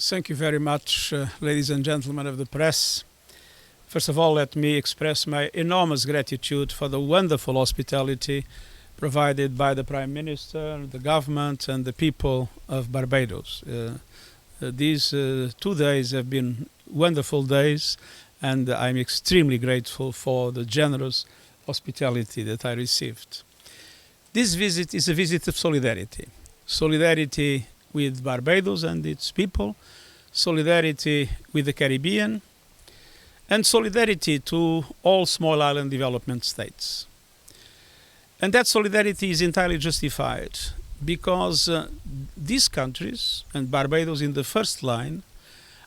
Thank you very much, ladies and gentlemen of the press. First of all, let me express my enormous gratitude for the wonderful hospitality provided by the Prime Minister, the government, and the people of Barbados. These 2 days have been wonderful days, and I'm extremely grateful for the generous hospitality that I received. This visit is a visit of solidarity. Solidarity with Barbados and its people, solidarity with the Caribbean, and solidarity to all small island development states. And that solidarity is entirely justified because these countries, and Barbados in the first line,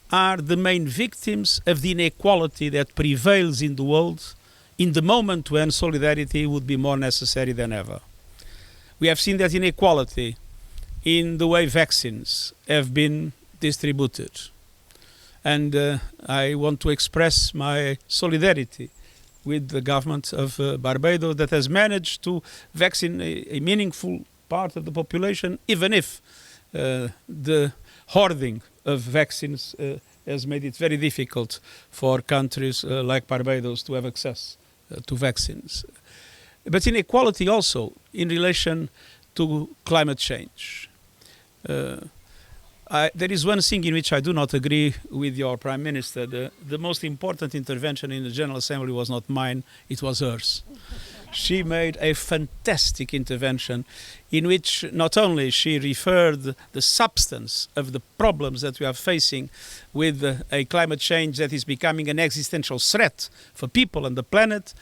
are the main victims of the inequality that prevails in the world in the moment when solidarity would be more necessary than ever. We have seen that inequality in the way vaccines have been distributed. And I want to express my solidarity with the government of Barbados that has managed to vaccinate a meaningful part of the population, even if the hoarding of vaccines has made it very difficult for countries like Barbados to have access to vaccines. But inequality also in relation to climate change. There is one thing in which I do not agree with your Prime Minister. The most important intervention in the General Assembly was not mine, it was hers. She made a fantastic intervention in which not only she referred the substance of the problems that we are facing with a climate change that is becoming an existential threat for people and the planet,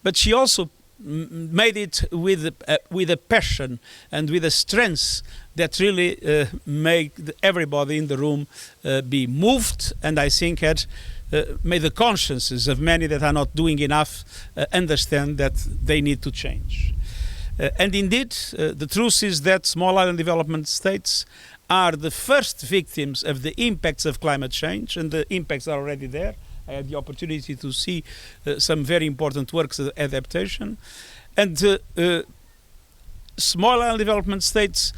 but she also made it with a passion and with a strength that really made everybody in the room be moved, and I think had made the consciences of many that are not doing enough understand that they need to change. And indeed, the truth is that small island development states are the first victims of the impacts of climate change, and the impacts are already there. I had the opportunity to see some very important works of adaptation. And small island development states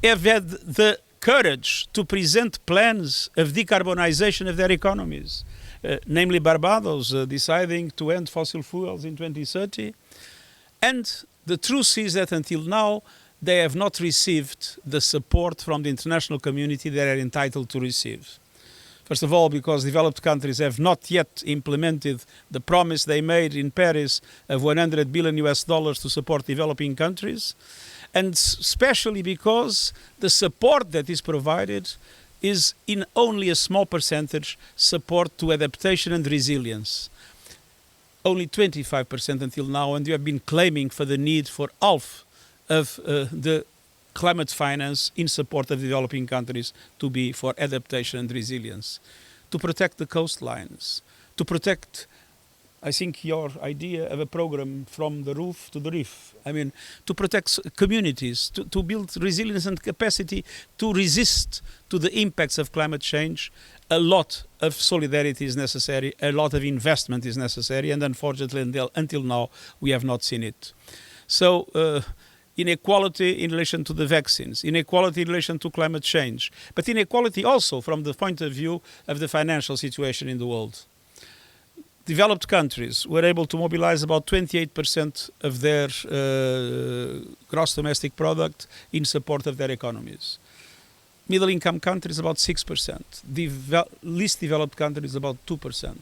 have had the courage to present plans of decarbonization of their economies, namely Barbados deciding to end fossil fuels in 2030. And the truth is that until now, they have not received the support from the international community they are entitled to receive. First of all, because developed countries have not yet implemented the promise they made in Paris of $100 billion to support developing countries, and especially because the support that is provided is in only a small percentage support to adaptation and resilience. Only 25% until now, and we have been claiming for the need for half of the climate finance in support of developing countries to be for adaptation and resilience, to protect the coastlines, to protect, I think, your idea of a program from the roof to the reef. I mean, to protect communities, to build resilience and capacity to resist to the impacts of climate change. A lot of solidarity is necessary, a lot of investment is necessary, and unfortunately, until now, we have not seen it. So, inequality in relation to the vaccines, inequality in relation to climate change, but inequality also from the point of view of the financial situation in the world. Developed countries were able to mobilize about 28% of their gross domestic product in support of their economies. Middle-income countries about 6%, least developed countries about 2%.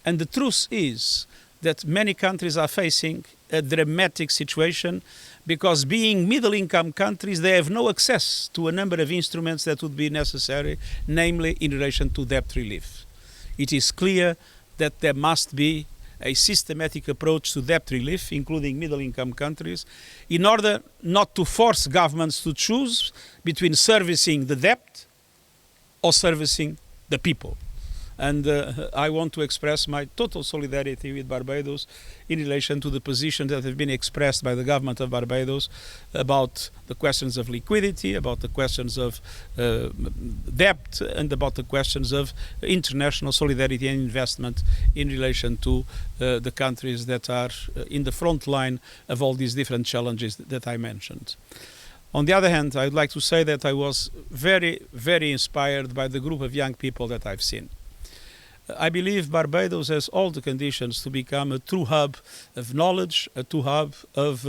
And the truth is that many countries are facing a dramatic situation because being middle-income countries, they have no access to a number of instruments that would be necessary, namely in relation to debt relief. It is clear that there must be a systematic approach to debt relief, including middle-income countries, in order not to force governments to choose between servicing the debt or servicing the people. And I want to express my total solidarity with Barbados in relation to the positions that have been expressed by the government of Barbados about the questions of liquidity, about the questions of debt, and about the questions of international solidarity and investment in relation to the countries that are in the front line of all these different challenges that I mentioned. On the other hand, I'd like to say that I was very, very inspired by the group of young people that I've seen. I believe Barbados has all the conditions to become a true hub of knowledge, a true hub of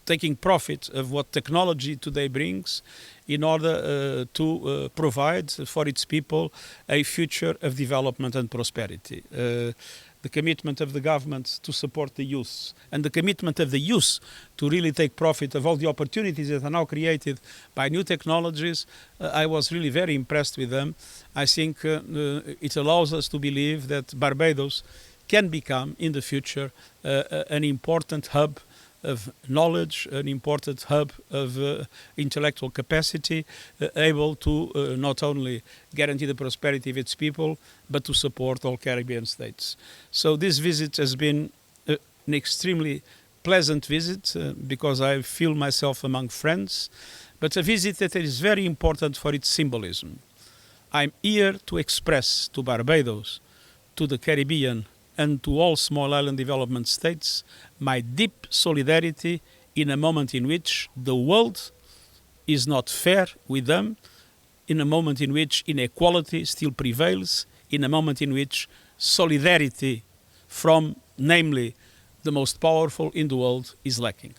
taking profit of what technology today brings in order to provide for its people a future of development and prosperity. The commitment of the government to support the youth and the commitment of the youth to really take profit of all the opportunities that are now created by new technologies, I was really very impressed with them. I think it allows us to believe that Barbados can become in the future an important hub of knowledge, an important hub of intellectual capacity, able to not only guarantee the prosperity of its people, but to support all Caribbean states. So this visit has been an extremely pleasant visit because I feel myself among friends, but a visit that is very important for its symbolism. I'm here to express to Barbados, to the Caribbean, and to all small island development states my deep solidarity in a moment in which the world is not fair with them, in a moment in which inequality still prevails, in a moment in which solidarity from, namely, the most powerful in the world is lacking.